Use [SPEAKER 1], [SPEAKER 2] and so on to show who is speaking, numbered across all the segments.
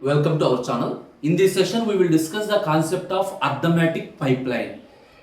[SPEAKER 1] Welcome to our channel. In this session, we will discuss the concept of arithmetic pipeline.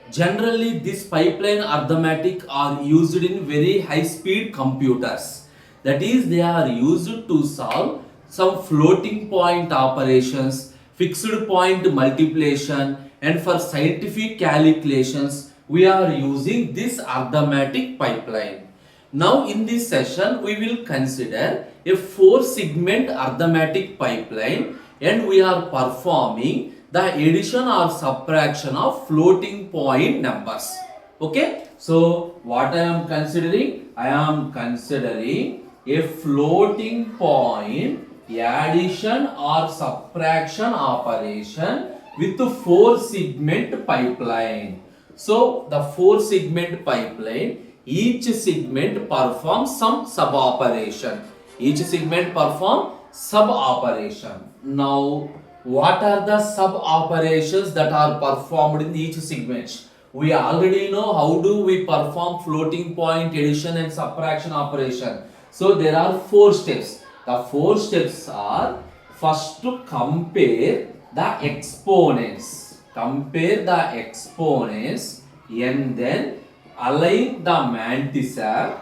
[SPEAKER 1] Generally, this pipeline arithmetic are used in very high-speed computers. That is, they are used to solve some floating point operations, fixed point multiplication, and for scientific calculations, we are using this arithmetic pipeline. Now in this session we will consider a 4-segment arithmetic pipeline and we are performing the addition or subtraction of floating point numbers. Okay, so what I am considering? I am considering a floating point addition or subtraction operation with a 4-segment pipeline. So the 4-segment pipeline, each segment performs some sub operation. Each segment perform sub operation. Now, what are the sub operations that are performed in each segment? We already know how do we perform floating point addition and subtraction operation. So there are 4 steps. The 4 steps are: first to compare the exponents. Compare the exponents and then align the mantissa,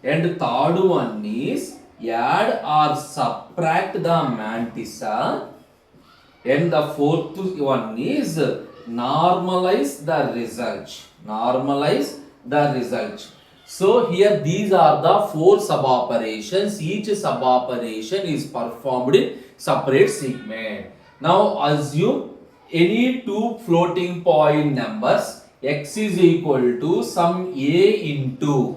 [SPEAKER 1] and the third one is add or subtract the mantissa, and the fourth one is normalize the result. So here these are the 4 sub operations. Each sub operation is performed in separate segment. Now assume any 2 floating point numbers, x is equal to some a into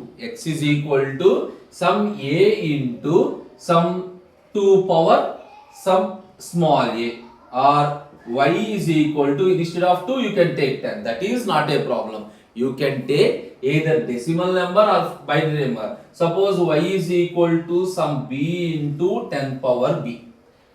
[SPEAKER 1] some 2 power some small a, or y is equal to, instead of 2 you can take 10. That is not a problem. You can take either decimal number or binary number. Suppose y is equal to some b into 10 power b.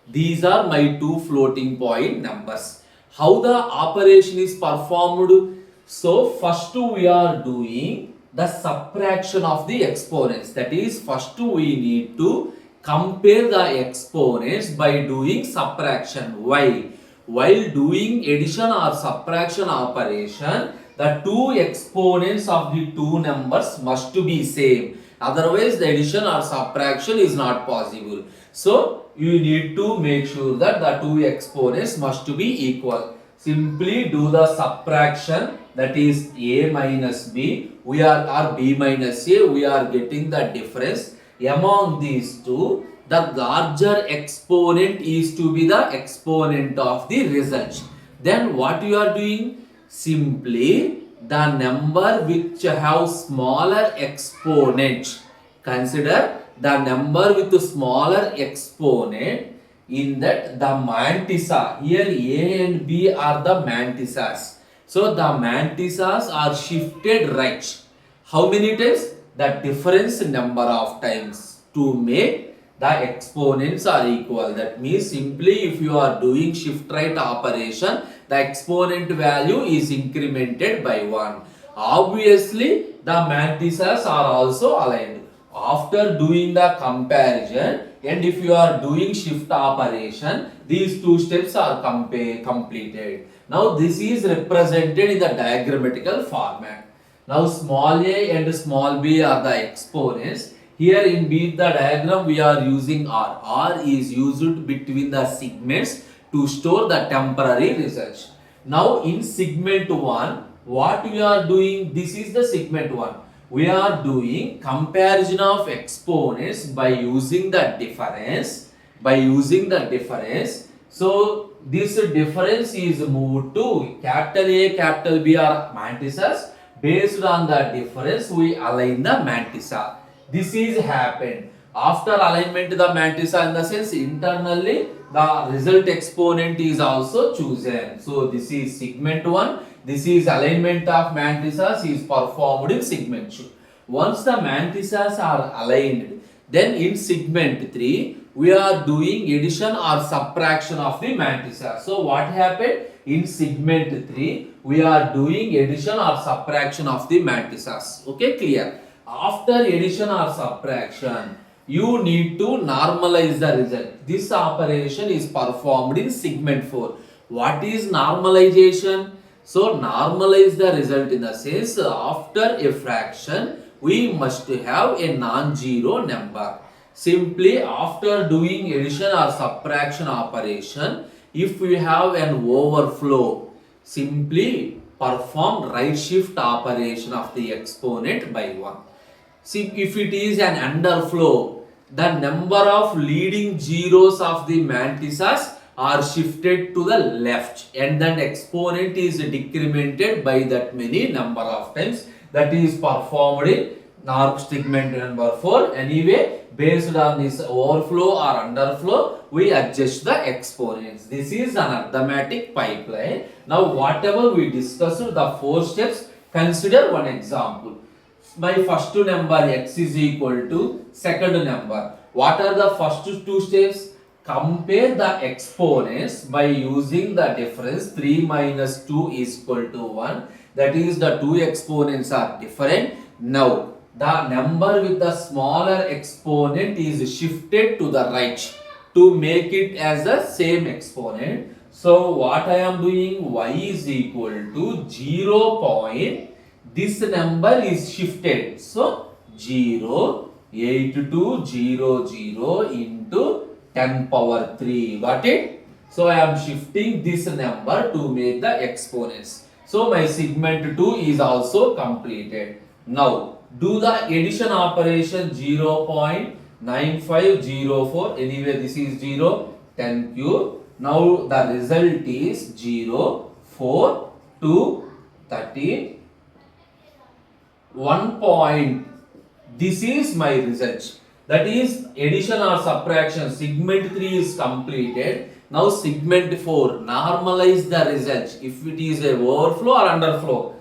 [SPEAKER 1] These are my 2 floating point numbers. How the operation is performed? So first we are doing the subtraction of the exponents. That is, first we need to compare the exponents by doing subtraction. Why? While doing addition or subtraction operation, the 2 exponents of the 2 numbers must be same. Otherwise, the addition or subtraction is not possible. So you need to make sure that the 2 exponents must be equal. Simply do the subtraction, that is a minus b, or b minus a, we are getting the difference. Among these two, the larger exponent is to be the exponent of the result. Then what you are doing? Simply the number which have smaller exponent. Consider the number with the smaller exponent. In that, the mantissa, here a and b are the mantissas. So the mantissas are shifted right. How many times? The difference number of times to make the exponents are equal. That means simply if you are doing shift right operation, the exponent value is incremented by 1. Obviously, the mantissas are also aligned. After doing the comparison, and if you are doing shift operation, these 2 steps are completed. Now this is represented in the diagrammatical format. Now small a and small b are the exponents. Here in the diagram we are using r. R is used between the segments to store the temporary results. Now in segment 1, what we are doing? This is the segment 1. We are doing comparison of exponents by using the difference. So this difference is moved to capital A, capital B are mantissas. Based on the difference, we align the mantissa. This is happened. After alignment the mantissa, in the sense internally the result exponent is also chosen. So this is segment 1. This is alignment of mantissas is performed in segment 2. Once the mantissas are aligned, then in segment 3 we are doing addition or subtraction of the mantissa. So what happened? In segment 3 we are doing addition or subtraction of the mantissas. Okay, clear? After addition or subtraction, you need to normalize the result. This operation is performed in segment 4. What is normalization? So normalize the result in the sense after a fraction we must have a non-zero number. Simply after doing addition or subtraction operation, if we have an overflow, simply perform right shift operation of the exponent by 1. See, if it is an underflow, the number of leading zeros of the mantissas are shifted to the left and then exponent is decremented by that many number of times. That is performed in segment number 4. Anyway, based on this overflow or underflow, we adjust the exponents. This is an arithmetic pipeline. Now, whatever we discussed, the 4 steps, consider one example. My first number x is equal to second number. What are the first 2 steps? Compare the exponents by using the difference 3 minus 2 is equal to 1. That is, the 2 exponents are different. Now, the number with the smaller exponent is shifted to the right to make it as the same exponent. So, what I am doing? Y is equal to 0. This number is shifted. So, 0, 8200 into 10 power 3. Got it? So, I am shifting this number to make the exponents. So, my segment 2 is also completed. Now, do the addition operation 0.9504. Anyway, this is 0, 10 cube. Now, the result is 0, 4, 2, 13. 1 point. This is my result. That is addition or subtraction. Segment 3 is completed. Now segment 4. Normalize the result. If it is a overflow or underflow.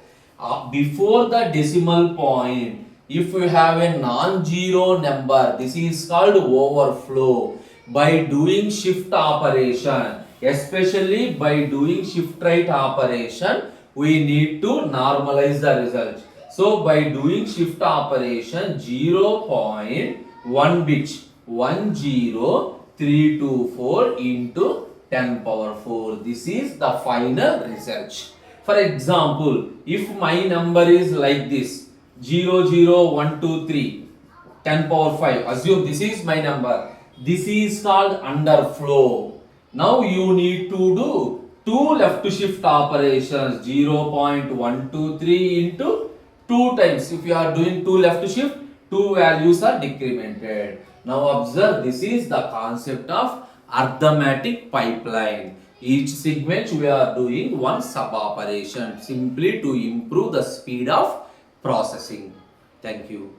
[SPEAKER 1] Before the decimal point, if you have a non-zero number, this is called overflow. By doing shift operation, especially by doing shift right operation, we need to normalize the result. So, by doing shift operation 0.1 bit 10324 into 10 power 4. This is the final result. For example, if my number is like this 00123 10 power 5. Assume this is my number. This is called underflow. Now you need to do 2 left shift operations 0.123 into 2 times. If you are doing 2 left shift, 2 values are decremented. Now observe, this is the concept of arithmetic pipeline. Each segment we are doing one sub operation simply to improve the speed of processing. Thank you.